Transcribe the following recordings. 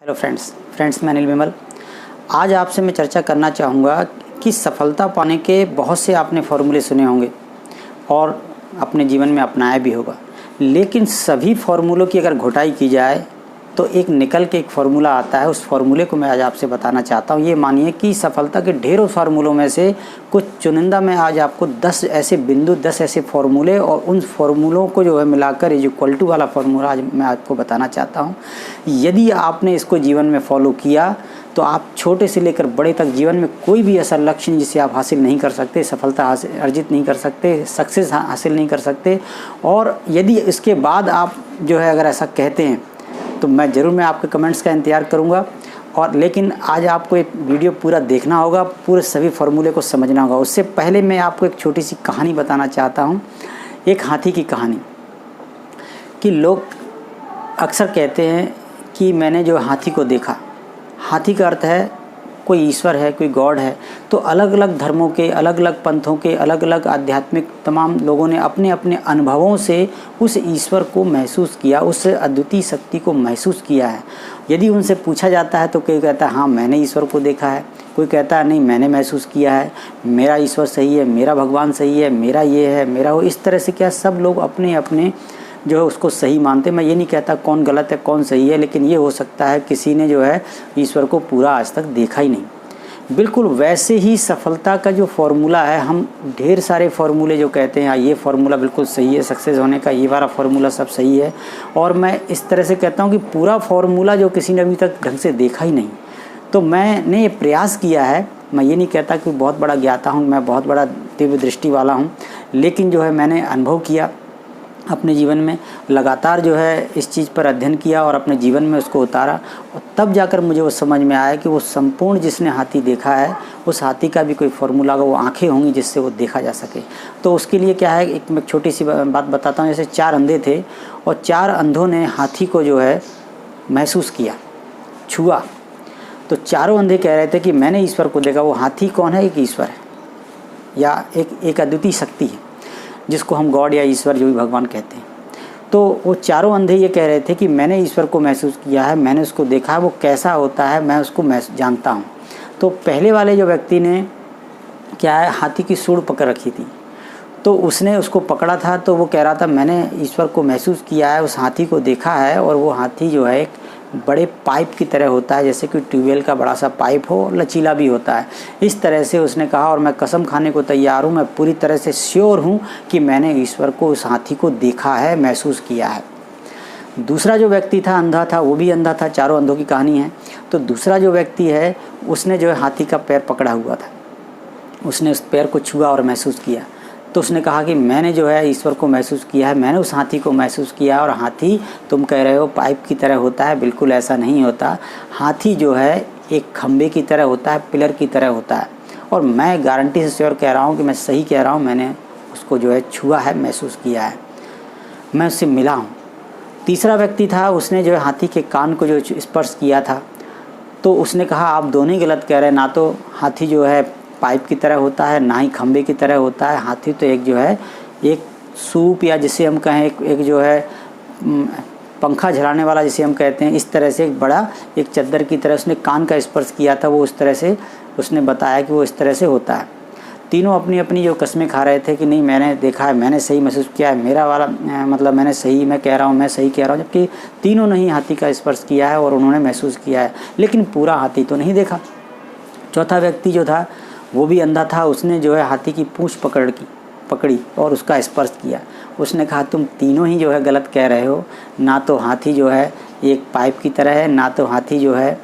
Hello friends मैं अनिल विमल। आज आपसे मैं चर्चा करना चाहूँगा कि सफलता पाने के बहुत से आपने फॉर्मूले सुने होंगे और अपने जीवन में अपनाया भी होगा, लेकिन सभी फॉर्मूलों की अगर घुटाई की जाए तो एक निकल के एक फार्मूला आता है। उस फार्मूले को मैं आज आपसे बताना चाहता हूँ। ये मानिए कि सफलता के ढेरों फार्मूलों में से कुछ चुनिंदा मैं आज आपको 10 ऐसे बिंदु, 10 ऐसे फार्मूले और उन फार्मूलों को जो है मिलाकर ये जो इक्वल टू वाला फार्मूला आज मैं आपको बताना चाहता हूँ। यदि आपने इसको जीवन में फॉलो किया तो आप छोटे से लेकर बड़े तक जीवन में कोई भी ऐसा लक्ष्य जिसे आप हासिल नहीं कर सकते, सफलता अर्जित नहीं कर सकते, सक्सेस हासिल नहीं कर सकते। और यदि इसके बाद आप जो है अगर ऐसा कहते हैं तो मैं आपके कमेंट्स का इंतज़ार करूंगा। और लेकिन आज आपको एक वीडियो पूरा देखना होगा, पूरे सभी फार्मूले को समझना होगा। उससे पहले मैं आपको एक छोटी सी कहानी बताना चाहता हूं, एक हाथी की कहानी। कि लोग अक्सर कहते हैं कि मैंने जो हाथी को देखा। हाथी का अर्थ है कोई ईश्वर है, कोई गॉड है। तो अलग अलग धर्मों के, अलग अलग पंथों के, अलग अलग आध्यात्मिक तमाम लोगों ने अपने अपने अनुभवों से उस ईश्वर को महसूस किया, उस अद्वितीय शक्ति को महसूस किया है। यदि उनसे पूछा जाता है तो कोई कहता है हाँ मैंने ईश्वर को देखा है, कोई कहता है नहीं मैंने महसूस किया है, मेरा ईश्वर सही है, मेरा भगवान सही है, मेरा ये है, मेरा वो। इस तरह से क्या सब लोग अपने अपने जो है उसको सही मानते। मैं ये नहीं कहता कौन गलत है कौन सही है, लेकिन ये हो सकता है किसी ने जो है ईश्वर को पूरा आज तक देखा ही नहीं। बिल्कुल वैसे ही सफलता का जो फार्मूला है, हम ढेर सारे फार्मूले जो कहते हैं ये फार्मूला बिल्कुल सही है सक्सेस होने का, ये वाला फार्मूला सब सही है। और मैं इस तरह से कहता हूँ कि पूरा फार्मूला जो किसी ने अभी तक ढंग से देखा ही नहीं। तो मैंने ये प्रयास किया है। मैं ये नहीं कहता कि बहुत बड़ा ज्ञाता हूँ, मैं बहुत बड़ा दिव्य दृष्टि वाला हूँ, लेकिन जो है मैंने अनुभव किया अपने जीवन में, लगातार जो है इस चीज़ पर अध्ययन किया और अपने जीवन में उसको उतारा। और तब जाकर मुझे वो समझ में आया कि वो संपूर्ण जिसने हाथी देखा है उस हाथी का भी कोई फार्मूला होगा, वो आंखें होंगी जिससे वो देखा जा सके। तो उसके लिए क्या है, एक मैं छोटी सी बात बताता हूँ। जैसे 4 अंधे थे और 4 अंधों ने हाथी को जो है महसूस किया, छुआ। तो चारों अंधे कह रहे थे कि मैंने ईश्वर को देखा। वो हाथी कौन है? एक ईश्वर है या एक अद्वितीय शक्ति है जिसको हम गॉड या ईश्वर जो भी भगवान कहते हैं। तो वो चारों अंधे ये कह रहे थे कि मैंने ईश्वर को महसूस किया है, मैंने उसको देखा है, वो कैसा होता है मैं उसको जानता हूँ। तो पहले वाले जो व्यक्ति ने क्या है, हाथी की सूंड पकड़ रखी थी, तो उसने उसको पकड़ा था। तो वो कह रहा था मैंने ईश्वर को महसूस किया है, उस हाथी को देखा है। और वो हाथी जो है एक बड़े पाइप की तरह होता है, जैसे कि ट्यूबवेल का बड़ा सा पाइप हो, लचीला भी होता है। इस तरह से उसने कहा और मैं कसम खाने को तैयार हूँ, मैं पूरी तरह से श्योर हूँ कि मैंने ईश्वर को, उस हाथी को देखा है, महसूस किया है। दूसरा जो व्यक्ति था अंधा था, वो भी अंधा था, चारों अंधों की कहानी है। तो दूसरा जो व्यक्ति है उसने जो है हाथी का पैर पकड़ा हुआ था, उसने उस पैर को छुआ और महसूस किया। तो उसने कहा कि मैंने जो है ईश्वर को महसूस किया है, मैंने उस हाथी को महसूस किया है। और हाथी तुम कह रहे हो पाइप की तरह होता है, बिल्कुल ऐसा नहीं होता। हाथी जो है एक खंबे की तरह होता है, पिलर की तरह होता है। और मैं गारंटी से श्योर कह रहा हूँ कि मैं सही कह रहा हूँ, मैंने उसको जो है छुआ है, महसूस किया है, मैं उससे मिला हूँ। तीसरा व्यक्ति था, उसने जो है हाथी के कान को जो स्पर्श किया था। तो उसने कहा आप दोनों ही गलत कह रहे हैं, ना तो हाथी जो है पाइप की तरह होता है, ना ही खंबे की तरह होता है। हाथी तो एक जो है एक सूप या जिसे हम कहें एक जो है पंखा झलाने वाला जिसे हम कहते हैं, इस तरह से एक बड़ा एक चद्दर की तरह उसने कान का स्पर्श किया था। वो उस तरह से उसने बताया कि वो इस तरह से होता है। तीनों अपनी अपनी जो कस्में खा रहे थे कि नहीं मैंने देखा है, मैंने सही महसूस किया है, मेरा वाला मतलब मैंने सही मैं कह रहा हूँ, मैं सही कह रहा हूँ। जबकि तीनों ने ही हाथी का स्पर्श किया है और उन्होंने महसूस किया है, लेकिन पूरा हाथी तो नहीं देखा। चौथा व्यक्ति जो था वो भी अंधा था, उसने जो है हाथी की पूंछ पकड़ी और उसका स्पर्श किया। उसने कहा तुम तीनों ही जो है गलत कह रहे हो, ना तो हाथी जो है एक पाइप की तरह है, ना तो हाथी जो है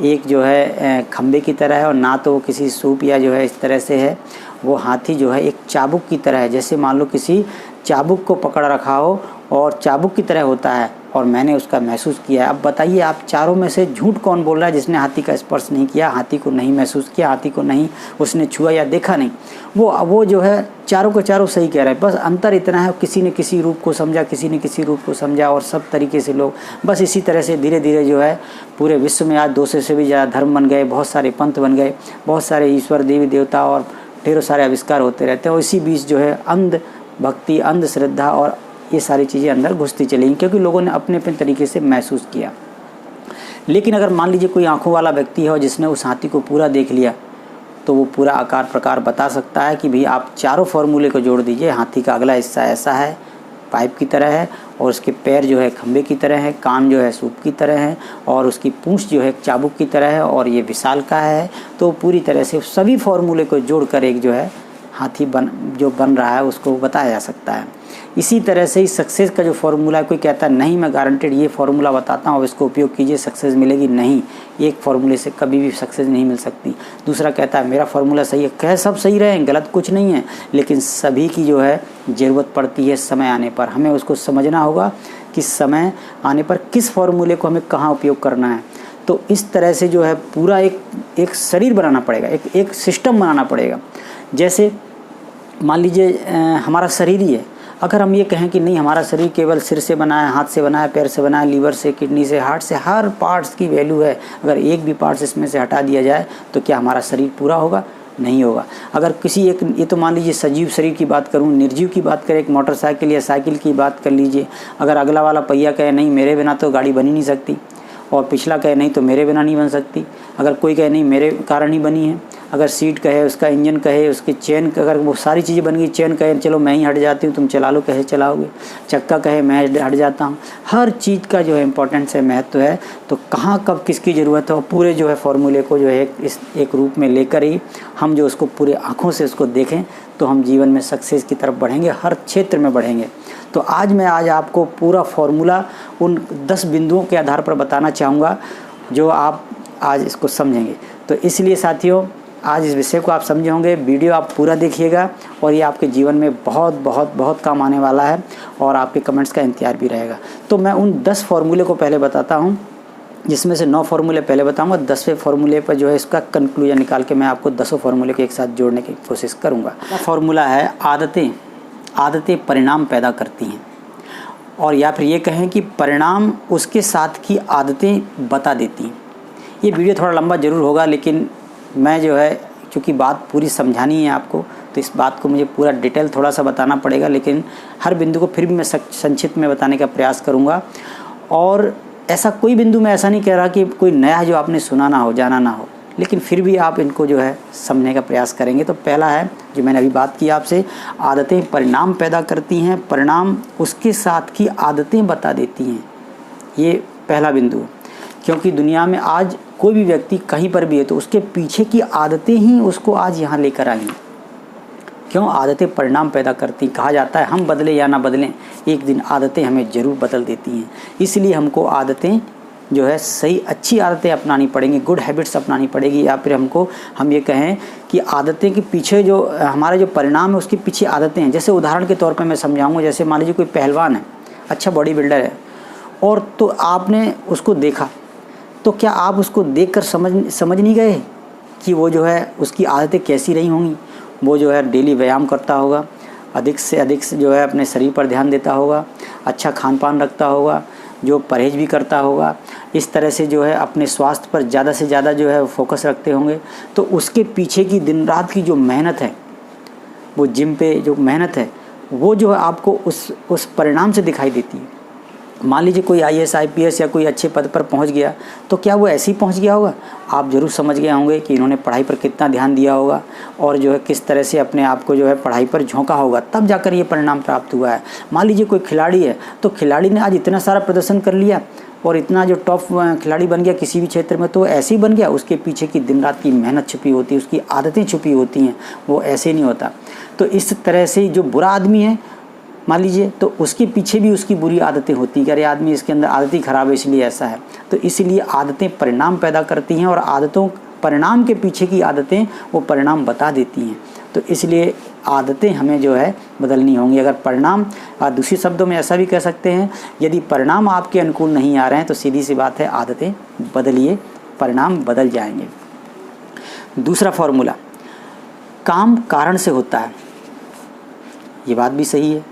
एक जो है खंबे की तरह है, और ना तो वो किसी सूप या जो है इस तरह से है। वो हाथी जो है एक चाबुक की तरह है, जैसे मान लो किसी चाबुक को पकड़ रखा हो और चाबुक की तरह होता है, और मैंने उसका महसूस किया है। अब बताइए आप चारों में से झूठ कौन बोल रहा है? जिसने हाथी का स्पर्श नहीं किया, हाथी को नहीं महसूस किया, हाथी को नहीं उसने छुआ या देखा नहीं, वो जो है चारों के चारों सही कह रहे हैं। बस अंतर इतना है किसी ने किसी रूप को समझा, किसी ने किसी रूप को समझा, और सब तरीके से लोग बस इसी तरह से धीरे धीरे जो है पूरे विश्व में आज 200 से भी ज़्यादा धर्म बन गए, बहुत सारे पंथ बन गए, बहुत सारे ईश्वर देवी देवता और ढेरों सारे आविष्कार होते रहते हैं। और इसी बीच जो है अंध भक्ति, अंधश्रद्धा और ये सारी चीज़ें अंदर घुसती चली, क्योंकि लोगों ने अपने अपने तरीके से महसूस किया। लेकिन अगर मान लीजिए कोई आँखों वाला व्यक्ति है और जिसने उस हाथी को पूरा देख लिया, तो वो पूरा आकार प्रकार बता सकता है कि भाई आप चारों फॉर्मूले को जोड़ दीजिए, हाथी का अगला हिस्सा ऐसा है, पाइप की तरह है, और उसके पैर जो है खंबे की तरह है, कान जो है सूप की तरह है, और उसकी पूंछ जो है चाबुक की तरह है, और ये विशालकाय है। तो पूरी तरह से सभी फॉर्मूले को जोड़कर एक जो है हाथी जो बन रहा है उसको बताया जा सकता है। इसी तरह से ही सक्सेस का जो फार्मूला है, कोई कहता है नहीं मैं गारंटेड ये फार्मूला बताता हूँ, इसको उपयोग कीजिए सक्सेस मिलेगी, नहीं, एक फार्मूले से कभी भी सक्सेस नहीं मिल सकती। दूसरा कहता है मेरा फार्मूला सही है, कह सब सही रहे, गलत कुछ नहीं है, लेकिन सभी की जो है ज़रूरत पड़ती है समय आने पर। हमें उसको समझना होगा कि समय आने पर किस फार्मूले को हमें कहाँ उपयोग करना है। तो इस तरह से जो है पूरा एक शरीर बनाना पड़ेगा, एक सिस्टम बनाना पड़ेगा। जैसे मान लीजिए हमारा शरीर ही है, अगर हम ये कहें कि नहीं हमारा शरीर केवल सिर से बना है, हाथ से बना है, पैर से बना है, लीवर से, किडनी से, हार्ट से, हर पार्ट्स की वैल्यू है, अगर एक भी पार्ट्स इसमें से हटा दिया जाए तो क्या हमारा शरीर पूरा होगा? नहीं होगा। अगर किसी एक, ये तो मान लीजिए सजीव शरीर की बात करूं, निर्जीव की बात करें, एक मोटरसाइकिल या साइकिल की बात कर लीजिए, अगर अगला वाला पहिया कहे नहीं मेरे बिना तो गाड़ी बन ही नहीं सकती, और पिछला कहे नहीं तो मेरे बिना नहीं बन सकती, अगर कोई कहे नहीं मेरे कारण ही बनी है, अगर सीट कहे, उसका इंजन कहे, उसकी चेन, अगर वो सारी चीज़ें बन गई, चेन कहे चलो मैं ही हट जाती हूँ तुम चला लो, कहे चलाओगे, चक्का कहे मैं हट जाता हूँ, हर चीज़ का जो है इम्पोर्टेंस है, महत्व है। तो कहाँ कब किसकी ज़रूरत है, और पूरे जो है फॉर्मूले को जो है एक रूप में लेकर ही हम जो उसको पूरे आँखों से उसको देखें तो हम जीवन में सक्सेस की तरफ बढ़ेंगे, हर क्षेत्र में बढ़ेंगे। तो मैं आज आपको पूरा फॉर्मूला उन 10 बिंदुओं के आधार पर बताना चाहूँगा जो आप आज इसको समझेंगे। तो इसलिए साथियों आज इस विषय को आप समझे होंगे, वीडियो आप पूरा देखिएगा और ये आपके जीवन में बहुत बहुत बहुत काम आने वाला है, और आपके कमेंट्स का इंतजार भी रहेगा। तो मैं उन 10 फार्मूले को पहले बताता हूँ, जिसमें से 9 फार्मूले पहले बताऊंगा, 10वें फार्मूले पर जो है इसका कंक्लूजन निकाल के मैं आपको 10 फार्मूले के एक साथ जोड़ने की कोशिश करूँगा। फार्मूला है आदतें परिणाम पैदा करती हैं, और या फिर ये कहें कि परिणाम उसके साथ की आदतें बता देती हैं। ये वीडियो थोड़ा लंबा ज़रूर होगा, लेकिन मैं जो है चूँकि बात पूरी समझानी है आपको, तो इस बात को मुझे पूरा डिटेल थोड़ा सा बताना पड़ेगा, लेकिन हर बिंदु को फिर भी मैं संक्षिप्त में बताने का प्रयास करूँगा। और ऐसा कोई बिंदु मैं ऐसा नहीं कह रहा कि कोई नया जो आपने सुना ना हो, जाना ना हो, लेकिन फिर भी आप इनको जो है समझने का प्रयास करेंगे। तो पहला है जो मैंने अभी बात की आपसे, आदतें परिणाम पैदा करती हैं, परिणाम उसके साथ की आदतें बता देती हैं। ये पहला बिंदु है, क्योंकि दुनिया में आज कोई भी व्यक्ति कहीं पर भी है तो उसके पीछे की आदतें ही उसको आज यहाँ लेकर आई हैं। क्यों? आदतें परिणाम पैदा करती। कहा जाता है हम बदले या ना बदलें, एक दिन आदतें हमें ज़रूर बदल देती हैं। इसलिए हमको आदतें जो है सही अच्छी आदतें अपनानी पड़ेंगी, गुड हैबिट्स अपनानी पड़ेगी, या फिर हम ये कहें कि आदतें के पीछे जो हमारा जो परिणाम है उसके पीछे आदतें हैं। जैसे उदाहरण के तौर पर मैं समझाऊँगा, जैसे मान लीजिए कोई पहलवान है, अच्छा बॉडी बिल्डर है, और तो आपने उसको देखा, तो क्या आप उसको देखकर समझ नहीं गए कि वो जो है उसकी आदतें कैसी रही होंगी? वो जो है डेली व्यायाम करता होगा, अधिक से जो है अपने शरीर पर ध्यान देता होगा, अच्छा खान पान रखता होगा, जो परहेज भी करता होगा, इस तरह से जो है अपने स्वास्थ्य पर ज़्यादा से ज़्यादा जो है फोकस रखते होंगे। तो उसके पीछे की दिन रात की जो मेहनत है, वो जिम पे जो मेहनत है, वो जो है आपको उस परिणाम से दिखाई देती है। मान लीजिए कोई IAS IPS या कोई अच्छे पद पर पहुंच गया, तो क्या वो ऐसे ही पहुंच गया होगा? आप ज़रूर समझ गए होंगे कि इन्होंने पढ़ाई पर कितना ध्यान दिया होगा, और जो है किस तरह से अपने आप को जो है पढ़ाई पर झोंका होगा, तब जाकर ये परिणाम प्राप्त हुआ है। मान लीजिए कोई खिलाड़ी है, तो खिलाड़ी ने आज इतना सारा प्रदर्शन कर लिया और इतना जो टॉप खिलाड़ी बन गया किसी भी क्षेत्र में, तो ऐसे ही बन गया। उसके पीछे की दिन रात की मेहनत छुपी होती है, उसकी आदतें छुपी होती हैं, वो ऐसे नहीं होता। तो इस तरह से जो बुरा आदमी है मान लीजिए, तो उसके पीछे भी उसकी बुरी आदतें होती हैं कि अरे आदमी इसके अंदर आदत ही ख़राब है इसलिए ऐसा है। तो इसीलिए आदतें परिणाम पैदा करती हैं, और आदतों परिणाम के पीछे की आदतें वो परिणाम बता देती हैं। तो इसलिए आदतें हमें जो है बदलनी होंगी। अगर परिणाम, दूसरे शब्दों में ऐसा भी कह सकते हैं, यदि परिणाम आपके अनुकूल नहीं आ रहे हैं तो सीधी सी बात है आदतें बदलिए, परिणाम बदल जाएंगे। दूसरा फॉर्मूला, काम कारण से होता है। ये बात भी सही है,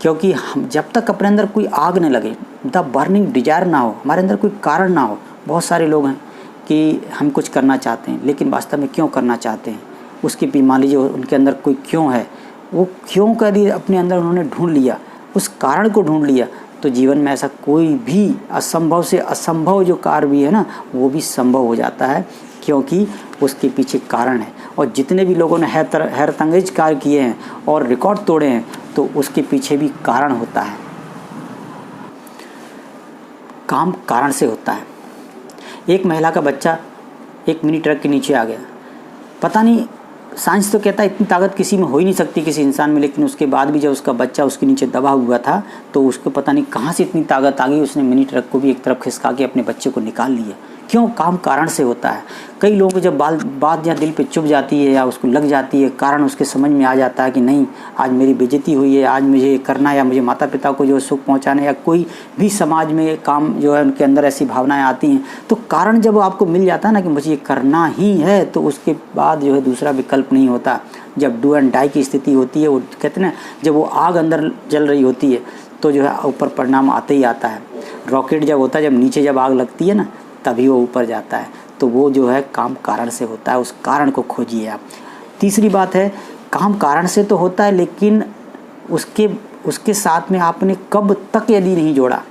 क्योंकि हम जब तक अपने अंदर कोई आग न लगे, द बर्निंग डिजायर ना हो, हमारे अंदर कोई कारण ना हो। बहुत सारे लोग हैं कि हम कुछ करना चाहते हैं, लेकिन वास्तव में क्यों करना चाहते हैं उसके भी मान लीजिए उनके अंदर कोई क्यों है, वो क्यों का यदि अपने अंदर उन्होंने ढूंढ लिया, उस कारण को ढूंढ लिया, तो जीवन में ऐसा कोई भी असंभव से असंभव जो कार्य भी है ना, वो भी संभव हो जाता है, क्योंकि उसके पीछे कारण है। और जितने भी लोगों ने हैरतअंगेज कार्य किए हैं और रिकॉर्ड तोड़े हैं, तो उसके पीछे भी कारण होता है। काम कारण से होता है। एक महिला का बच्चा एक मिनी ट्रक के नीचे आ गया। पता नहीं, साइंस तो कहता है इतनी ताकत किसी में हो ही नहीं सकती, किसी इंसान में, लेकिन उसके बाद भी जब उसका बच्चा उसके नीचे दबा हुआ था तो उसको पता नहीं कहाँ से इतनी ताकत आ गई, उसने मिनी ट्रक को भी एक तरफ खिसका के अपने बच्चे को निकाल लिया। क्यों? काम कारण से होता है। कई लोगों को जब बात या दिल पे चुभ जाती है या उसको लग जाती है, कारण उसके समझ में आ जाता है कि नहीं, आज मेरी बेइज्जती हुई है, आज मुझे करना है, या मुझे माता पिता को जो सुख पहुंचाना, या कोई भी समाज में काम जो है उनके अंदर ऐसी भावनाएं आती हैं, तो कारण जब आपको मिल जाता है ना कि मुझे ये करना ही है, तो उसके बाद जो है दूसरा विकल्प नहीं होता। जब डू एंड डाई की स्थिति होती है, वो कहते हैं ना, जब वो आग अंदर जल रही होती है तो जो है ऊपर परिणाम आते ही आता है। रॉकेट जब होता है, जब नीचे जब आग लगती है ना, तभी वो ऊपर जाता है। तो वो जो है काम कारण से होता है, उस कारण को खोजिए आप। तीसरी बात है, काम कारण से तो होता है, लेकिन उसके साथ में आपने कब तक यदि नहीं जोड़ा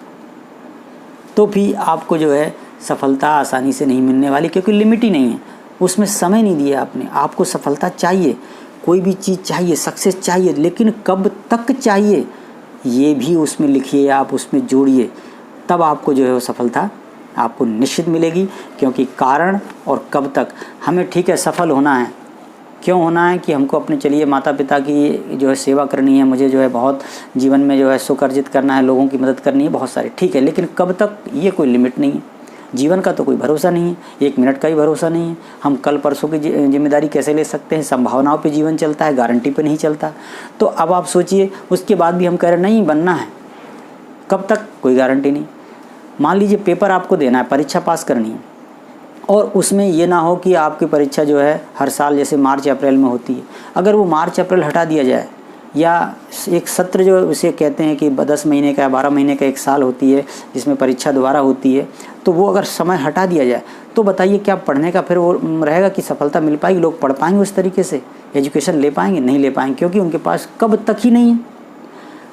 तो भी आपको जो है सफलता आसानी से नहीं मिलने वाली, क्योंकि लिमिट ही नहीं है, उसमें समय नहीं दिया आपने। आपको सफलता चाहिए, कोई भी चीज़ चाहिए, सक्सेस चाहिए, लेकिन कब तक चाहिए ये भी उसमें लिखिए, आप उसमें जोड़िए, तब आपको जो है वो सफलता आपको निश्चित मिलेगी। क्योंकि कारण और कब तक, हमें ठीक है सफल होना है, क्यों होना है कि हमको अपने चलिए माता पिता की जो है सेवा करनी है, मुझे जो है बहुत जीवन में जो है सुख अर्जित करना है, लोगों की मदद करनी है, बहुत सारे, ठीक है, लेकिन कब तक, ये कोई लिमिट नहीं है। जीवन का तो कोई भरोसा नहीं है, 1 मिनट का ही भरोसा नहीं है। हम कल परसों की जिम्मेदारी कैसे ले सकते हैं? संभावनाओं पे जीवन चलता है, गारंटी पे नहीं चलता। तो अब आप सोचिए, उसके बाद भी हम कह रहे नहीं बनना है, कब तक? कोई गारंटी नहीं। मान लीजिए पेपर आपको देना है, परीक्षा पास करनी है, और उसमें ये ना हो कि आपकी परीक्षा जो है हर साल जैसे मार्च अप्रैल में होती है, अगर वो मार्च अप्रैल हटा दिया जाए, या एक सत्र जो उसे कहते हैं कि 10 महीने का या 12 महीने का एक साल होती है जिसमें परीक्षा दोबारा होती है, तो वो अगर समय हटा दिया जाए, तो बताइए क्या पढ़ने का फिर वो रहेगा कि सफलता मिल पाएगी? लोग पढ़ पाएंगे उस तरीके से, एजुकेशन ले पाएंगे? नहीं ले पाएंगे, क्योंकि उनके पास कब तक ही नहीं है।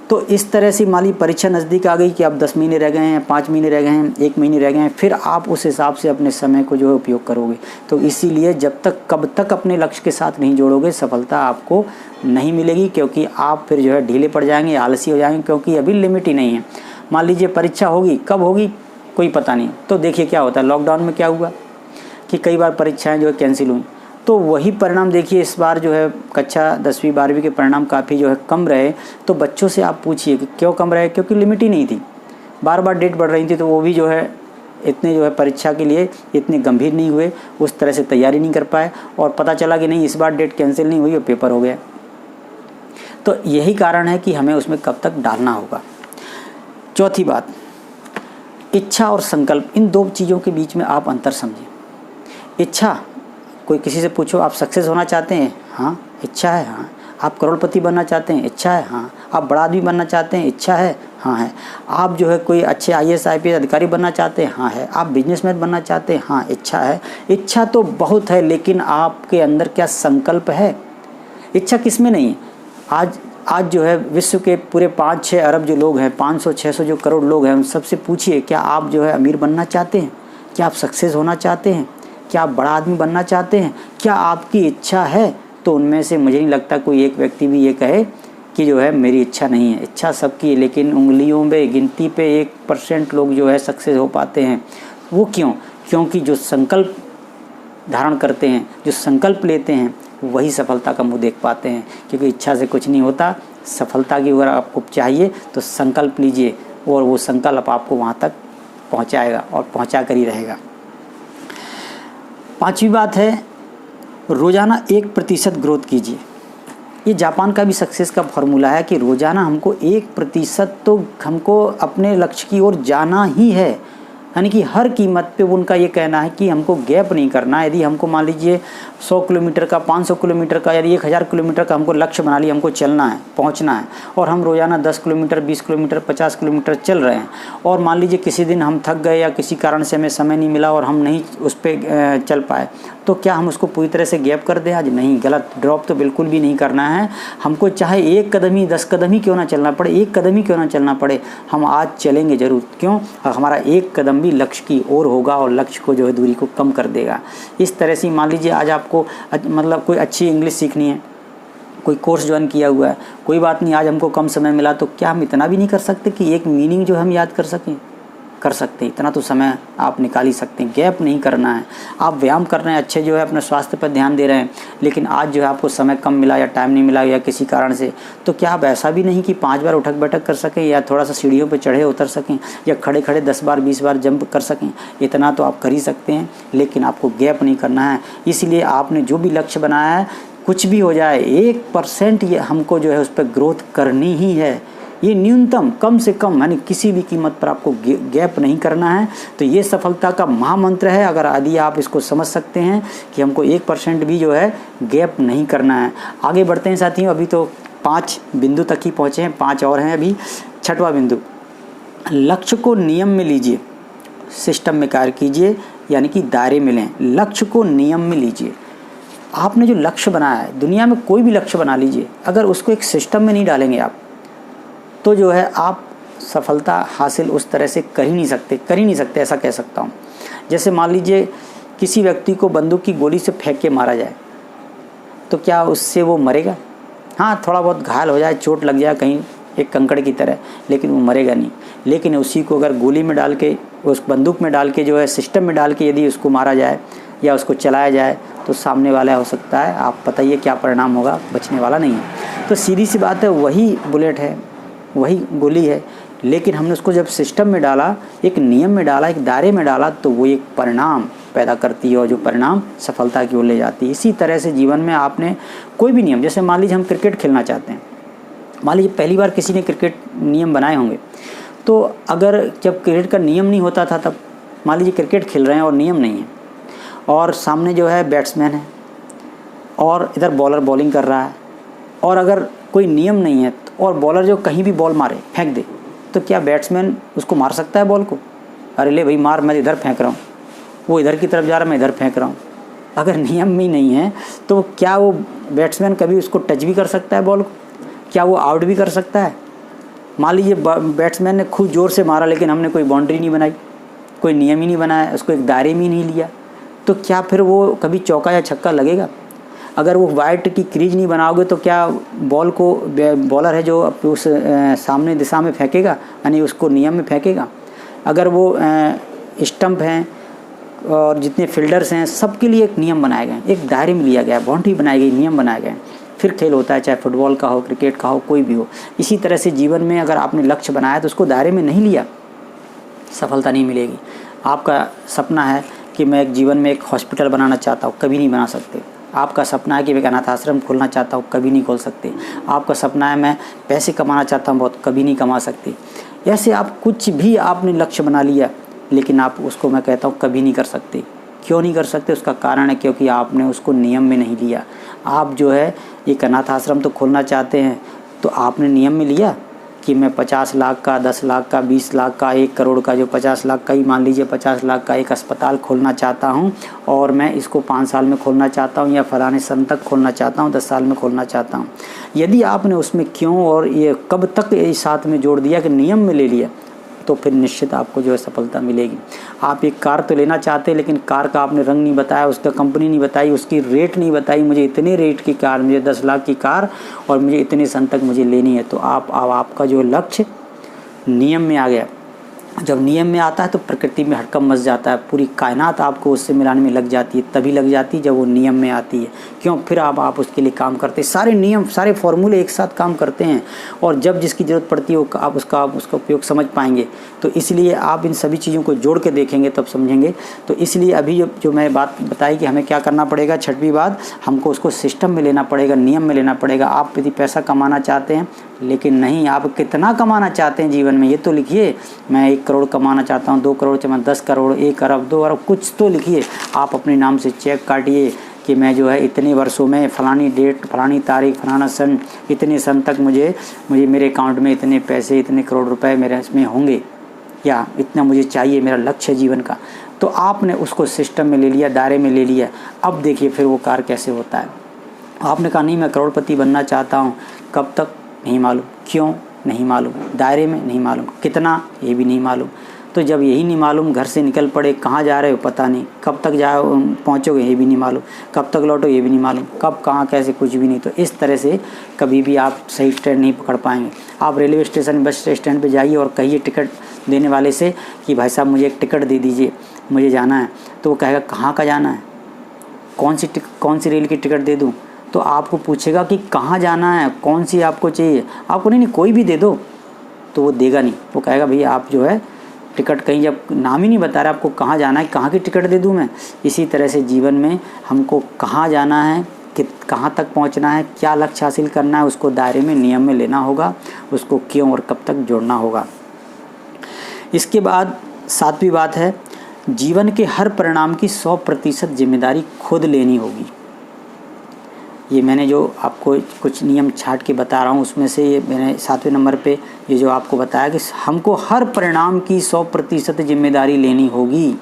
तो इस तरह से मान ली परीक्षा नज़दीक आ गई कि अब 10 महीने रह गए हैं, 5 महीने रह गए हैं, 1 महीने रह गए हैं, फिर आप उस हिसाब से अपने समय को जो है उपयोग करोगे। तो इसीलिए जब तक कब तक अपने लक्ष्य के साथ नहीं जोड़ोगे, सफलता आपको नहीं मिलेगी, क्योंकि आप फिर जो है ढीले पड़ जाएंगे, आलसी हो जाएंगे, क्योंकि अभी लिमिट ही नहीं है। मान लीजिए परीक्षा होगी, कब होगी कोई पता नहीं। तो देखिए क्या होता है, लॉकडाउन में क्या हुआ कि कई बार परीक्षाएँ जो है कैंसिल हुई, तो वही परिणाम देखिए इस बार जो है कक्षा 10वीं 12वीं के परिणाम काफ़ी जो है कम रहे। तो बच्चों से आप पूछिए कि क्यों कम रहे? क्योंकि लिमिट ही नहीं थी, बार बार डेट बढ़ रही थी, तो वो भी जो है इतने जो है परीक्षा के लिए इतने गंभीर नहीं हुए, उस तरह से तैयारी नहीं कर पाए, और पता चला कि नहीं इस बार डेट कैंसिल नहीं हुई और पेपर हो गया। तो यही कारण है कि हमें उसमें कब तक डालना होगा। चौथी बात, इच्छा और संकल्प, इन 2 चीज़ों के बीच में आप अंतर समझिए। इच्छा, कोई किसी से पूछो आप सक्सेस होना चाहते हैं? हाँ, इच्छा है। हाँ। आप करोड़पति बनना चाहते हैं? इच्छा है। हाँ। आप बड़ा आदमी बनना चाहते हैं? इच्छा है। हाँ है। आप जो है कोई अच्छे IAS IPS अधिकारी बनना चाहते हैं? हाँ है। आप बिजनेसमैन बनना चाहते हैं? हाँ, इच्छा है। इच्छा तो बहुत है, लेकिन आपके अंदर क्या संकल्प है? इच्छा किस में नहीं है? आज जो है विश्व के पूरे 5-6 अरब जो लोग हैं, 500-600 जो करोड़ लोग हैं, उन सबसे पूछिए क्या आप जो है अमीर बनना चाहते हैं? क्या आप सक्सेस होना चाहते हैं? क्या आप बड़ा आदमी बनना चाहते हैं? क्या आपकी इच्छा है? तो उनमें से मुझे नहीं लगता कोई एक व्यक्ति भी ये कहे कि जो है मेरी इच्छा नहीं है। इच्छा सबकी है, लेकिन उंगलियों में गिनती पे 1% लोग जो है सक्सेस हो पाते हैं। वो क्यों? क्योंकि जो संकल्प धारण करते हैं, जो संकल्प लेते हैं, वही सफलता का मुँह देख पाते हैं। क्योंकि इच्छा से कुछ नहीं होता, सफलता की अगर आपको चाहिए तो संकल्प लीजिए, और वो संकल्प आपको वहाँ तक पहुँचाएगा और पहुँचा कर ही रहेगा। 5वीं बात है, रोज़ाना 1% ग्रोथ कीजिए। ये जापान का भी सक्सेस का फॉर्मूला है कि रोज़ाना हमको 1% तो हमको अपने लक्ष्य की ओर जाना ही है। यानी कि हर कीमत पे उनका ये कहना है कि हमको गैप नहीं करना। यदि हमको मान लीजिए 100 किलोमीटर का, 500 किलोमीटर का या 1000 किलोमीटर का हमको लक्ष्य बना लिया, हमको चलना है, पहुंचना है, और हम रोज़ाना 10 किलोमीटर, 20 किलोमीटर, 50 किलोमीटर चल रहे हैं, और मान लीजिए किसी दिन हम थक गए या किसी कारण से हमें समय नहीं मिला और हम नहीं उस पर चल पाए, तो क्या हम उसको पूरी तरह से गैप कर दें आज? नहीं, गलत। ड्रॉप तो बिल्कुल भी नहीं करना है। हमको चाहे 1 कदम ही, 10 कदम ही क्यों ना चलना पड़े, 1 कदम ही क्यों ना चलना पड़े, हम आज चलेंगे ज़रूर। क्यों? हमारा 1 कदम भी लक्ष्य की ओर होगा और लक्ष्य को जो है दूरी को कम कर देगा। इस तरह से मान लीजिए आज आपको मतलब कोई अच्छी इंग्लिश सीखनी है, कोई कोर्स ज्वाइन किया हुआ है, कोई बात नहीं, आज हमको कम समय मिला, तो क्या हम इतना भी नहीं कर सकते कि एक मीनिंग जो हम याद कर सकें? कर सकते हैं, इतना तो समय आप निकाल ही सकते हैं। गैप नहीं करना है। आप व्यायाम कर रहे हैं, अच्छे जो है अपने स्वास्थ्य पर ध्यान दे रहे हैं, लेकिन आज जो है आपको समय कम मिला या टाइम नहीं मिला या किसी कारण से, तो क्या आप ऐसा भी नहीं कि 5 बार उठक बैठक कर सकें या थोड़ा सा सीढ़ियों पर चढ़े उतर सकें या खड़े खड़े 10 बार 20 बार जंप कर सकें? इतना तो आप कर ही सकते हैं, लेकिन आपको गैप नहीं करना है। इसलिए आपने जो भी लक्ष्य बनाया है, कुछ भी हो जाए, 1% ये हमको जो है उस पर ग्रोथ करनी ही है। ये न्यूनतम, कम से कम, यानी किसी भी कीमत पर आपको गैप नहीं करना है। तो ये सफलता का महामंत्र है। अगर यदि आप इसको समझ सकते हैं कि हमको 1% भी जो है गैप नहीं करना है। आगे बढ़ते हैं साथियों। अभी तो 5 बिंदु तक ही पहुँचे हैं, 5 और हैं अभी। 6वां बिंदु, लक्ष्य को नियम में लीजिए, सिस्टम में कार्य कीजिए, यानी कि दायरे में लें। लक्ष्य को नियम में लीजिए। आपने जो लक्ष्य बनाया है, दुनिया में कोई भी लक्ष्य बना लीजिए, अगर उसको एक सिस्टम में नहीं डालेंगे आप, तो जो है आप सफलता हासिल उस तरह से कर ही नहीं सकते, ऐसा कह सकता हूँ। जैसे मान लीजिए किसी व्यक्ति को बंदूक की गोली से फेंक के मारा जाए, तो क्या उससे वो मरेगा? हाँ, थोड़ा बहुत घायल हो जाए, चोट लग जाए कहीं एक कंकड़ की तरह, लेकिन वो मरेगा नहीं। लेकिन उसी को अगर गोली में डाल के, उस बंदूक में डाल के, जो है सिस्टम में डाल के यदि उसको मारा जाए या उसको चलाया जाए, तो सामने वाला हो सकता है, आप बताइए क्या परिणाम होगा? बचने वाला नहीं है। तो सीधी सी बात है, वही बुलेट है, वही गोली है, लेकिन हमने उसको जब सिस्टम में डाला, एक नियम में डाला, एक दायरे में डाला, तो वो एक परिणाम पैदा करती है और जो परिणाम सफलता की ओर ले जाती है। इसी तरह से जीवन में आपने कोई भी नियम, जैसे मान लीजिए हम क्रिकेट खेलना चाहते हैं, मान लीजिए पहली बार किसी ने क्रिकेट नियम बनाए होंगे, तो अगर जब क्रिकेट का नियम नहीं होता था, तब मान लीजिए क्रिकेट खेल रहे हैं और नियम नहीं है, और सामने जो है बैट्समैन है और इधर बॉलर बॉलिंग कर रहा है, और अगर कोई नियम नहीं है और बॉलर जो कहीं भी बॉल मारे, फेंक दे, तो क्या बैट्समैन उसको मार सकता है बॉल को? अरे ले भाई मार, मैं इधर फेंक रहा हूँ, वो इधर की तरफ जा रहा है, मैं इधर फेंक रहा हूँ। अगर नियम ही नहीं है तो क्या वो बैट्समैन कभी उसको टच भी कर सकता है बॉल को? क्या वो आउट भी कर सकता है? मान लीजिए बैट्समैन ने खूब ज़ोर से मारा, लेकिन हमने कोई बाउंड्री नहीं बनाई, कोई नियम ही नहीं बनाया, उसको एक दायरे में ही नहीं लिया, तो क्या फिर वो कभी चौका या छक्का लगेगा? अगर वो वाइट की क्रीज नहीं बनाओगे, तो क्या बॉल को बॉलर है जो उस सामने दिशा में फेंकेगा, यानी उसको नियम में फेंकेगा? अगर वो स्टंप हैं और जितने फील्डर्स हैं, सबके लिए एक नियम बनाए गए, एक दायरे में लिया गया, बाउंड्री बनाई गई, नियम बनाए गए, फिर खेल होता है, चाहे फुटबॉल का हो, क्रिकेट का हो, कोई भी हो। इसी तरह से जीवन में अगर आपने लक्ष्य बनाया तो उसको दायरे में नहीं लिया, सफलता नहीं मिलेगी। आपका सपना है कि मैं एक जीवन में एक हॉस्पिटल बनाना चाहता हूँ, कभी नहीं बना सकते। आपका सपना है कि मैं एक अनाथ आश्रम खोलना चाहता हूँ, कभी नहीं खोल सकते। आपका सपना है मैं पैसे कमाना चाहता हूँ बहुत, कभी नहीं कमा सकते। ऐसे आप कुछ भी आपने लक्ष्य बना लिया, लेकिन आप उसको, मैं कहता हूँ, कभी नहीं कर सकते। क्यों नहीं कर सकते? उसका कारण है क्योंकि आपने उसको नियम में नहीं लिया। आप जो है एक अनाथ आश्रम तो खोलना चाहते हैं, तो आपने नियम में लिया कि मैं 50 लाख का, 10 लाख का, 20 लाख का, 1 करोड़ का, जो 50 लाख का ही मान लीजिए, 50 लाख का एक अस्पताल खोलना चाहता हूं और मैं इसको 5 साल में खोलना चाहता हूं या फलाने सन तक खोलना चाहता हूं, 10 साल में खोलना चाहता हूं। यदि आपने उसमें क्यों और ये कब तक ये साथ में जोड़ दिया कि नियम में ले लिया, तो फिर निश्चित आपको जो है सफलता मिलेगी। आप एक कार तो लेना चाहते हैं, लेकिन कार का आपने रंग नहीं बताया, उसका कंपनी नहीं बताई, उसकी रेट नहीं बताई, मुझे इतने रेट की कार, मुझे 10 लाख की कार और मुझे इतने सन तक मुझे लेनी है, तो आपका जो लक्ष्य नियम में आ गया। जब नियम में आता है तो प्रकृति में हड़कंप मच जाता है, पूरी कायनात आपको उससे मिलाने में लग जाती है, तभी लग जाती है जब वो नियम में आती है। क्यों? फिर आप उसके लिए काम करते हैं, सारे नियम, सारे फॉर्मूले एक साथ काम करते हैं, और जब जिसकी ज़रूरत पड़ती है आप उसका उपयोग समझ पाएंगे। तो इसलिए आप इन सभी चीज़ों को जोड़ के देखेंगे तब समझेंगे। तो इसलिए अभी जो मैं बात बताई कि हमें क्या करना पड़ेगा, 6वीं बात, हमको उसको सिस्टम में लेना पड़ेगा, नियम में लेना पड़ेगा। आप यदि पैसा कमाना चाहते हैं लेकिन नहीं, आप कितना कमाना चाहते हैं जीवन में ये तो लिखिए। मैं 1 करोड़ कमाना चाहता हूँ, 2 करोड़, 10 करोड़, 1 अरब, 2 अरब, कुछ तो लिखिए। आप अपने नाम से चेक काटिए कि मैं जो है इतने वर्षों में फलानी डेट, फलानी तारीख, फलाना सन, इतने सन तक मुझे मेरे अकाउंट में इतने पैसे, इतने करोड़ रुपए मेरे इसमें होंगे, या इतना मुझे चाहिए, मेरा लक्ष्य है जीवन का। तो आपने उसको सिस्टम में ले लिया, दायरे में ले लिया। अब देखिए फिर वो कार्य कैसे होता है। आपने कहा नहीं मैं करोड़पति बनना चाहता हूँ, कब तक नहीं मालूम, क्यों नहीं मालूम, दायरे में नहीं मालूम, कितना ये भी नहीं मालूम। तो जब यही नहीं मालूम, घर से निकल पड़े, कहाँ जा रहे हो पता नहीं, कब तक पहुँचोगे ये भी नहीं मालूम, कब तक लौटो ये भी नहीं मालूम, कब कहाँ कैसे कुछ भी नहीं। तो इस तरह से कभी भी आप सही ट्रेन नहीं पकड़ पाएंगे। आप रेलवे स्टेशन, बस स्टैंड पे जाइए और कहिए टिकट देने वाले से कि भाई साहब मुझे एक टिकट दे दीजिए, मुझे जाना है। तो वो कहेगा कहाँ का जाना है, कौन सी रेल की टिकट दे दूँ। तो आपको पूछेगा कि कहाँ जाना है, कौन सी आपको चाहिए। आपको नहीं कोई भी दे दो, तो वो देगा नहीं। वो कहेगा भैया आप जो है टिकट, कहीं जब नाम ही नहीं बता रहा आपको कहाँ जाना है, कहाँ की टिकट दे दूँ मैं। इसी तरह से जीवन में हमको कहाँ जाना है, कहाँ तक पहुँचना है, क्या लक्ष्य हासिल करना है, उसको दायरे में, नियम में लेना होगा, उसको क्यों और कब तक जोड़ना होगा। इसके बाद 7वीं बात है, जीवन के हर परिणाम की 100% जिम्मेदारी खुद लेनी होगी। ये मैंने जो आपको कुछ नियम छाट के बता रहा हूँ, उसमें से ये मैंने 7वें नंबर पे ये जो आपको बताया कि हमको हर परिणाम की 100% जिम्मेदारी लेनी होगी।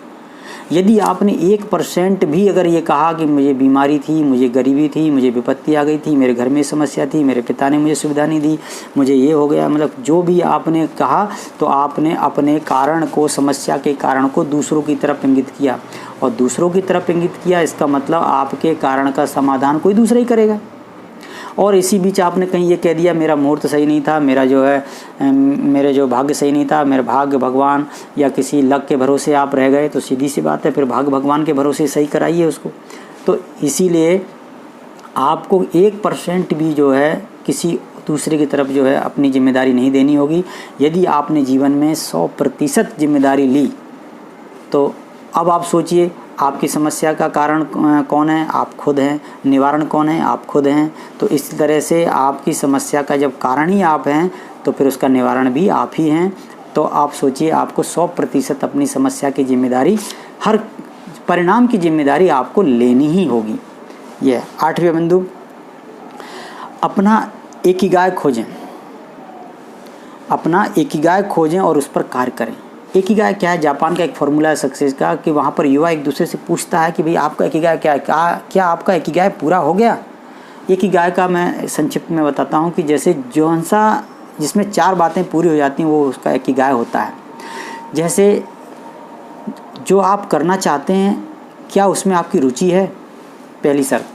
यदि आपने 1% भी अगर ये कहा कि मुझे बीमारी थी, मुझे गरीबी थी, मुझे विपत्ति आ गई थी, मेरे घर में समस्या थी, मेरे पिता ने मुझे सुविधा नहीं दी, मुझे ये हो गया, मतलब जो भी आपने कहा, तो आपने अपने कारण को, समस्या के कारण को दूसरों की तरफ इंगित किया। और दूसरों की तरफ इंगित किया, इसका मतलब आपके कारण का समाधान कोई दूसरा ही करेगा। और इसी बीच आपने कहीं ये कह दिया मेरा मुहूर्त सही नहीं था, मेरा जो है मेरे जो भाग्य सही नहीं था, मेरा भाग्य भगवान या किसी लक के भरोसे आप रह गए, तो सीधी सी बात है फिर भाग्य भगवान के भरोसे सही कराइए उसको। तो इसीलिए आपको 1% भी जो है किसी दूसरे की तरफ जो है अपनी जिम्मेदारी नहीं देनी होगी। यदि आपने जीवन में 100% जिम्मेदारी ली, तो अब आप सोचिए आपकी समस्या का कारण कौन है, आप खुद हैं। निवारण कौन है, आप खुद हैं। तो इस तरह से आपकी समस्या का जब कारण ही आप हैं, तो फिर उसका निवारण भी आप ही हैं। तो आप सोचिए आपको 100% अपनी समस्या की जिम्मेदारी, हर परिणाम की जिम्मेदारी आपको लेनी ही होगी। यह 8वें बिंदु, अपना इकिगाई खोजें। अपना इकिगाई खोजें और उस पर कार्य करें। इकिगाई क्या है? जापान का एक फॉर्मूला है सक्सेस का, कि वहाँ पर युवा एक दूसरे से पूछता है कि भाई आपका इकिगाई क्या है, क्या आपका इकिगाई पूरा हो गया। इकिगाई का मैं संक्षिप्त में बताता हूँ कि जैसे जिसमें 4 बातें पूरी हो जाती हैं वो उसका इकिगाई होता है। जैसे जो आप करना चाहते हैं क्या उसमें आपकी रुचि है, पहली शर्त,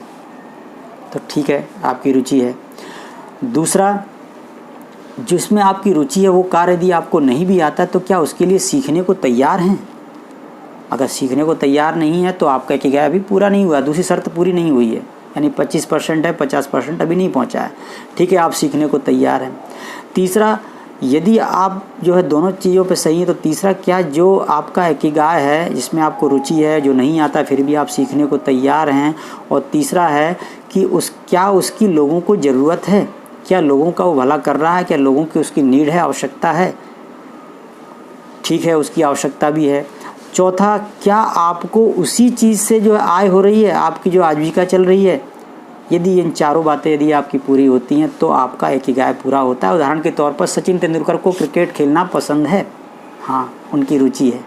तो ठीक है आपकी रुचि है। दूसरा, जिसमें आपकी रुचि है वो कार्य यदि आपको नहीं भी आता तो क्या उसके लिए सीखने को तैयार हैं। अगर सीखने को तैयार नहीं है तो आपका इकिगाई अभी पूरा नहीं हुआ, दूसरी शर्त पूरी नहीं हुई है, यानी 25% है, 50% अभी नहीं पहुंचा है। ठीक है, आप सीखने को तैयार हैं। तीसरा, यदि आप जो है दोनों चीज़ों पे सही है, तो तीसरा क्या, जो आपका इकिगाई है जिसमें आपको रुचि है, जो नहीं आता फिर भी आप सीखने को तैयार हैं। और तीसरा है कि क्या उसकी लोगों को ज़रूरत है, क्या लोगों का वो भला कर रहा है, क्या लोगों की उसकी नीड है, आवश्यकता है। ठीक है, उसकी आवश्यकता भी है। चौथा, क्या आपको उसी चीज़ से जो आय हो रही है, आपकी जो आजीविका चल रही है। यदि इन चारों बातें यदि आपकी पूरी होती हैं तो आपका इकिगाई पूरा होता है। उदाहरण के तौर पर सचिन तेंदुलकर को क्रिकेट खेलना पसंद है, हाँ उनकी रुचि है।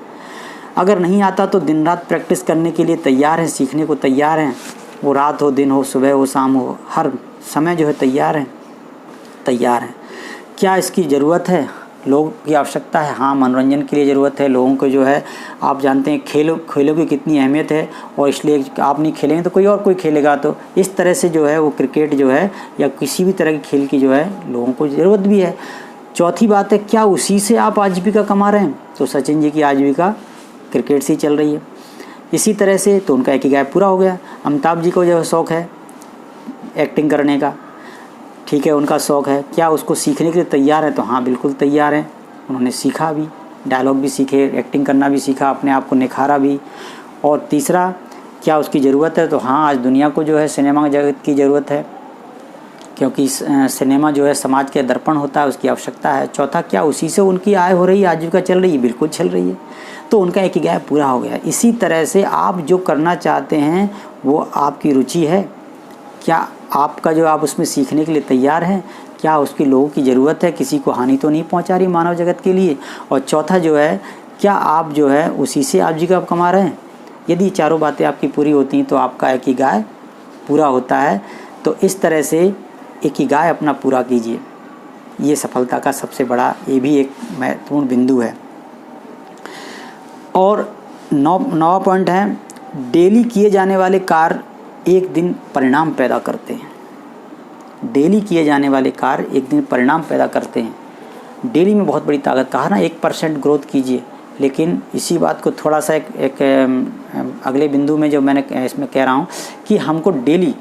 अगर नहीं आता तो दिन रात प्रैक्टिस करने के लिए तैयार हैं, सीखने को तैयार हैं। वो रात हो, दिन हो, सुबह हो, शाम हो, हर समय जो है तैयार हैं। क्या इसकी ज़रूरत है, लोगों की आवश्यकता है, हाँ मनोरंजन के लिए ज़रूरत है लोगों को जो है। आप जानते हैं खेलों की कितनी अहमियत है, और इसलिए आप नहीं खेलेंगे तो कोई खेलेगा। तो इस तरह से जो है वो क्रिकेट जो है या किसी भी तरह के खेल की जो है लोगों को ज़रूरत भी है। चौथी बात है, क्या उसी से आप आजीविका कमा रहे हैं। तो सचिन जी की आजीविका क्रिकेट से ही चल रही है। इसी तरह से तो उनका इकिगाई पूरा हो गया। अमिताभ जी को जो है शौक़ है एक्टिंग करने का, ठीक है उनका शौक़ है, क्या उसको सीखने के लिए तैयार है। तो हाँ बिल्कुल तैयार है, उन्होंने सीखा भी, डायलॉग भी सीखे, एक्टिंग करना भी सीखा, अपने आप को निखारा भी। और तीसरा, क्या उसकी ज़रूरत है। तो हाँ आज दुनिया को जो है सिनेमा जगत की ज़रूरत है, क्योंकि सिनेमा जो है समाज के दर्पण होता है, उसकी आवश्यकता है। चौथा, क्या उसी से उनकी आय हो रही है, आजीविका चल रही है? बिल्कुल चल रही है, तो उनका इकिगाई पूरा हो गया। इसी तरह से आप जो करना चाहते हैं वो आपकी रुचि है, क्या आपका जो आप उसमें सीखने के लिए तैयार हैं, क्या उसकी लोगों की ज़रूरत है, किसी को हानि तो नहीं पहुंचा रही मानव जगत के लिए? और चौथा जो है, क्या आप जो है उसी से आजीविका कमा रहे हैं? यदि चारों बातें आपकी पूरी होती हैं तो आपका इकिगाई पूरा होता है। तो इस तरह से इकिगाई अपना पूरा कीजिए, ये सफलता का सबसे बड़ा, ये भी एक महत्वपूर्ण बिंदु है। और नौवां पॉइंट है, डेली किए जाने वाले कार्य एक दिन परिणाम पैदा करते हैं। डेली किए जाने वाले कार्य एक दिन परिणाम पैदा करते हैं। डेली में बहुत बड़ी ताकत, कहा ना 1% ग्रोथ कीजिए, लेकिन इसी बात को थोड़ा सा एक अगले बिंदु में जो मैंने इसमें कह रहा हूँ कि हमको डेली,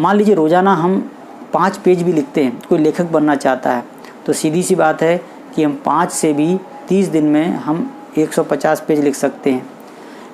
मान लीजिए रोज़ाना हम 5 पेज भी लिखते हैं, कोई लेखक बनना चाहता है तो सीधी सी बात है कि हम 5 से भी 30 दिन में हम 150 पेज लिख सकते हैं।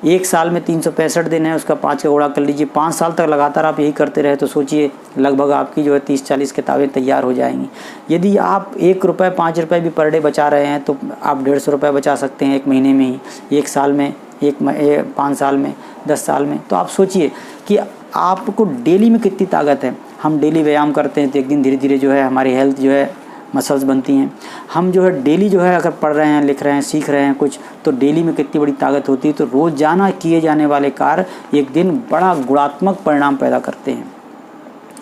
एक साल में 365 दिन है, उसका 5 का गुणा कर लीजिए। 5 साल तक लगातार आप यही करते रहे तो सोचिए लगभग आपकी जो है 30-40 किताबें तैयार हो जाएंगी। यदि आप 1 रुपये 5 रुपये भी पर डे बचा रहे हैं तो आप 150 रुपये बचा सकते हैं 1 महीने में ही, 1 साल में, 5 साल में, 10 साल में। तो आप सोचिए कि आपको डेली में कितनी ताकत है। हम डेली व्यायाम करते हैं तो एक दिन धीरे धीरे जो है हमारी हेल्थ जो है मसल्स बनती हैं। हम जो है डेली जो है अगर पढ़ रहे हैं, लिख रहे हैं, सीख रहे हैं कुछ, तो डेली में कितनी बड़ी ताकत होती है। तो रोज़ाना किए जाने वाले कार्य एक दिन बड़ा गुणात्मक परिणाम पैदा करते हैं।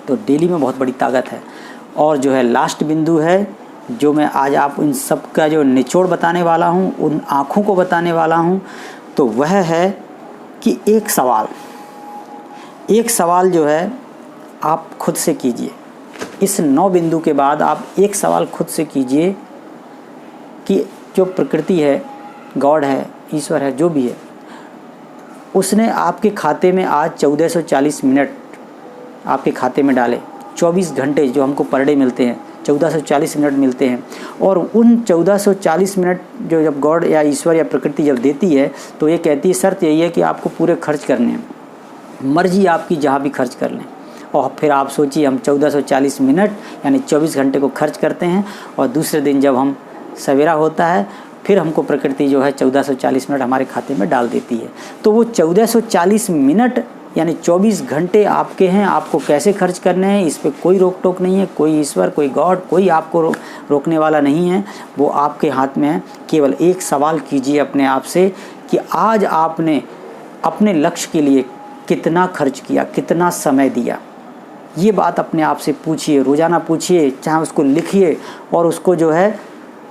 तो डेली में बहुत बड़ी ताकत है। और जो है लास्ट बिंदु है जो मैं आज आप इन सब का जो निचोड़ बताने वाला हूँ, उन आँखों को बताने वाला हूँ, तो वह है कि एक सवाल जो है आप खुद से कीजिए। इस 9 बिंदु के बाद आप एक सवाल खुद से कीजिए कि जो प्रकृति है, गॉड है, ईश्वर है, जो भी है, उसने आपके खाते में आज 1440 मिनट आपके खाते में डाले। 24 घंटे जो हमको पर डे मिलते हैं, 1440 मिनट मिलते हैं। और उन 1440 मिनट जो जब गॉड या ईश्वर या प्रकृति जब देती है तो ये कहती है शर्त यही है कि आपको पूरे खर्च करने हैं, मर्जी आपकी जहाँ भी खर्च कर लें। और फिर आप सोचिए हम 1440 मिनट यानी 24 घंटे को खर्च करते हैं और दूसरे दिन जब हम सवेरा होता है फिर हमको प्रकृति जो है 1440 मिनट हमारे खाते में डाल देती है। तो वो 1440 मिनट यानी 24 घंटे आपके हैं। आपको कैसे खर्च करने हैं इस पर कोई रोक टोक नहीं है, कोई ईश्वर, कोई गॉड, कोई आपको रोकने वाला नहीं है, वो आपके हाथ में है। केवल एक सवाल कीजिए अपने आप से कि आज आपने अपने लक्ष्य के लिए कितना खर्च किया, कितना समय दिया। ये बात अपने आप से पूछिए, रोज़ाना पूछिए, चाहे उसको लिखिए और उसको जो है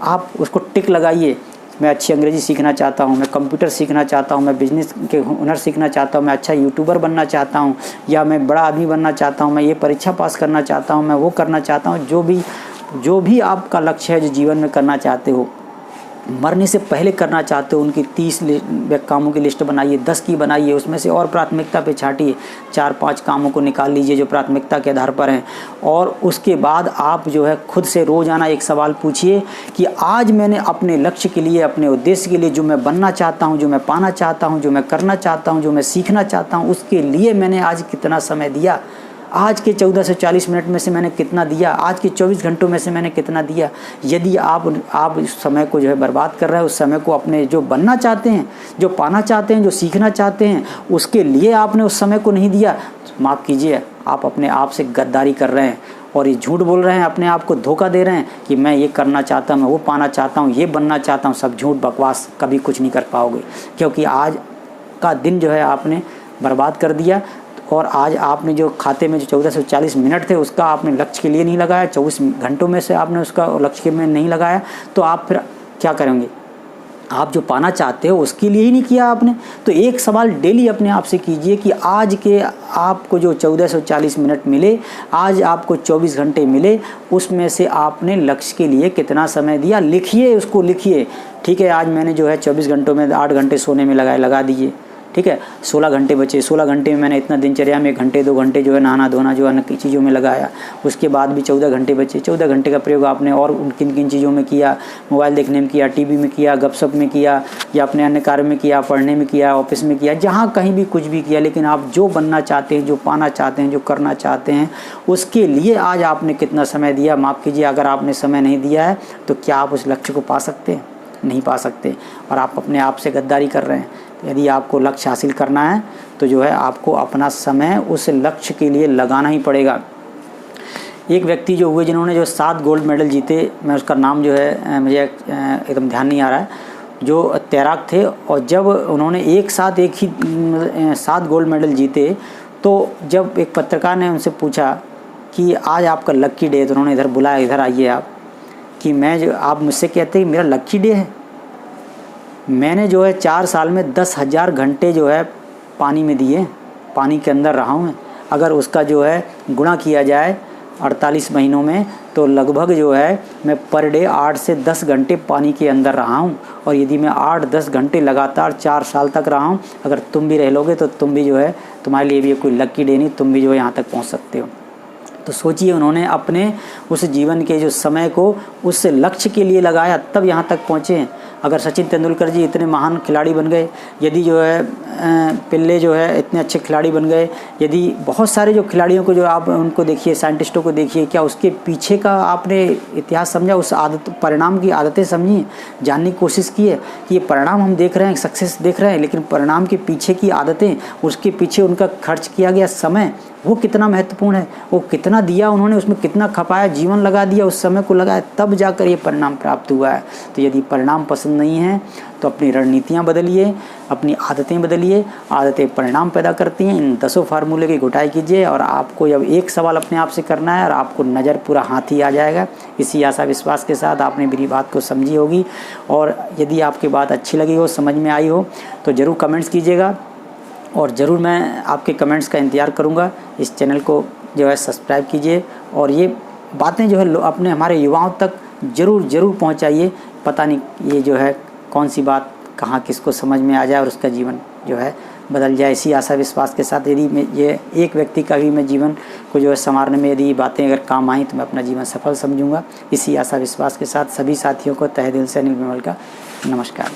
आप उसको टिक लगाइए। मैं अच्छी अंग्रेज़ी सीखना चाहता हूँ, मैं कंप्यूटर सीखना चाहता हूँ, मैं बिज़नेस के हुनर सीखना चाहता हूँ, मैं अच्छा यूट्यूबर बनना चाहता हूँ, या मैं बड़ा आदमी बनना चाहता हूँ, मैं ये परीक्षा पास करना चाहता हूँ, मैं वो करना चाहता हूँ। जो भी आपका लक्ष्य है, जो जीवन में करना चाहते हो, मरने से पहले करना चाहते हो, उनकी 30 कामों की लिस्ट बनाइए, 10 की बनाइए, उसमें से और प्राथमिकता पे छाटिए, 4-5 कामों को निकाल लीजिए जो प्राथमिकता के आधार पर हैं। और उसके बाद आप जो है खुद से रोज़ाना एक सवाल पूछिए कि आज मैंने अपने लक्ष्य के लिए, अपने उद्देश्य के लिए, जो मैं बनना चाहता हूँ, जो मैं पाना चाहता हूँ, जो मैं करना चाहता हूँ, जो मैं सीखना चाहता हूँ, उसके लिए मैंने आज कितना समय दिया। आज के 1440 मिनट में से मैंने कितना दिया, आज के 24 घंटों में से मैंने कितना दिया। यदि आप उस समय को जो है बर्बाद कर रहे हैं, उस समय को अपने जो बनना चाहते हैं, जो पाना चाहते हैं, जो सीखना चाहते हैं, उसके लिए आपने उस समय को नहीं दिया, तो माफ़ कीजिए, आप अपने आप से गद्दारी कर रहे हैं और ये झूठ बोल रहे हैं, अपने आप को धोखा दे रहे हैं कि मैं ये करना चाहता हूँ, मैं वो पाना चाहता हूँ, ये बनना चाहता हूँ। सब झूठ बकवास, कभी कुछ नहीं कर पाओगे, क्योंकि आज का दिन जो है आपने बर्बाद कर दिया। और आज आपने जो खाते में जो 1440 मिनट थे उसका आपने लक्ष्य के लिए नहीं लगाया, 24 घंटों में से आपने उसका लक्ष्य में नहीं लगाया, तो आप फिर क्या करेंगे? आप जो पाना चाहते हो उसके लिए ही नहीं किया आपने। तो एक सवाल डेली अपने आप से कीजिए कि आज के आपको जो 1440 मिनट मिले, आज आपको 24 घंटे मिले, उसमें से आपने लक्ष्य के लिए कितना समय दिया। लिखिए, उसको लिखिए। ठीक है, आज मैंने जो है 24 घंटों में 8 घंटे सोने में लगा दीजिए। ठीक है, 16 घंटे बचे, 16 घंटे में मैंने इतना दिनचर्या में 1 घंटे 2 घंटे जो है नहाना धोना जो अन्य चीज़ों में लगाया। उसके बाद भी 14 घंटे बचे, 14 घंटे का प्रयोग आपने और किन किन चीज़ों में किया, मोबाइल देखने में किया, टीवी में किया, गपशप में किया, या अपने अन्य कार्य में किया, पढ़ने में किया, ऑफिस में किया, जहाँ कहीं भी कुछ भी किया। लेकिन आप जो बनना चाहते हैं, जो पाना चाहते हैं, जो करना चाहते हैं, उसके लिए आज आपने कितना समय दिया? माफ़ कीजिए, अगर आपने समय नहीं दिया है तो क्या आप उस लक्ष्य को पा सकते हैं? नहीं पा सकते, और आप अपने आप से गद्दारी कर रहे हैं। यदि आपको लक्ष्य हासिल करना है तो जो है आपको अपना समय उस लक्ष्य के लिए लगाना ही पड़ेगा। एक व्यक्ति जो हुए जिन्होंने जो 7 गोल्ड मेडल जीते, मैं उसका नाम जो है मुझे एकदम ध्यान नहीं आ रहा है, जो तैराक थे, और जब उन्होंने एक साथ एक ही 7 गोल्ड मेडल जीते, तो जब एक पत्रकार ने उनसे पूछा कि आज आपका लक्की डे है, तो उन्होंने इधर बुलाया, इधर आइए आप, कि आप मुझसे कहते हैं मेरा लक्की डे है। मैंने जो है 4 साल में 10,000 घंटे जो है पानी में दिए, पानी के अंदर रहा हूँ मैं। अगर उसका जो है गुणा किया जाए 48 महीनों में, तो लगभग जो है मैं पर डे 8 से 10 घंटे पानी के अंदर रहा हूँ। और यदि मैं 8-10 घंटे लगातार 4 साल तक रहा हूँ, अगर तुम भी रह लोगे तो तुम भी जो है, तुम्हारे लिए भी कोई लक्की डे नहीं, तुम भी जो है यहाँ तक पहुँच सकते हो। तो सोचिए, उन्होंने अपने उस जीवन के जो समय को उस लक्ष्य के लिए लगाया, तब यहाँ तक पहुँचे हैं। अगर सचिन तेंदुलकर जी इतने महान खिलाड़ी बन गए, यदि जो है पिल्ले जो है इतने अच्छे खिलाड़ी बन गए, यदि बहुत सारे जो खिलाड़ियों को जो आप उनको देखिए, साइंटिस्टों को देखिए, क्या उसके पीछे का आपने इतिहास समझा, उस आदत परिणाम की आदतें समझी, जानने की कोशिश की है कि ये परिणाम हम देख रहे हैं, सक्सेस देख रहे हैं, लेकिन परिणाम के पीछे की आदतें, उसके पीछे उनका खर्च किया गया समय, वो कितना महत्वपूर्ण है, वो कितना दिया उन्होंने, उसमें कितना खपाया, जीवन लगा दिया, उस समय को लगाया, तब जाकर ये परिणाम प्राप्त हुआ है। तो यदि परिणाम पसंद नहीं है तो अपनी रणनीतियाँ बदलिए, अपनी आदतें बदलिए। आदतें परिणाम पैदा करती हैं। इन 10 फार्मूले की घुटाई कीजिए, और आपको जब एक सवाल अपने आप से करना है और आपको नज़र पूरा हाथ ही आ जाएगा। इसी आशा विश्वास के साथ आपने मेरी बात को समझी होगी, और यदि आपकी बात अच्छी लगी हो, समझ में आई हो, तो ज़रूर कमेंट्स कीजिएगा, और ज़रूर मैं आपके कमेंट्स का इंतज़ार करूँगा। इस चैनल को जो है सब्सक्राइब कीजिए, और ये बातें जो है अपने हमारे युवाओं तक ज़रूर पहुँचाइए। पता नहीं ये जो है कौन सी बात कहाँ किसको समझ में आ जाए और उसका जीवन जो है बदल जाए। इसी आशा विश्वास के साथ, यदि मैं ये एक व्यक्ति का भी मैं जीवन को जो है संवारने में यदि बातें अगर काम आई, तो मैं अपना जीवन सफल समझूंगा। इसी आशा विश्वास के साथ सभी साथियों को तहे दिल से अनिल विमल का नमस्कार।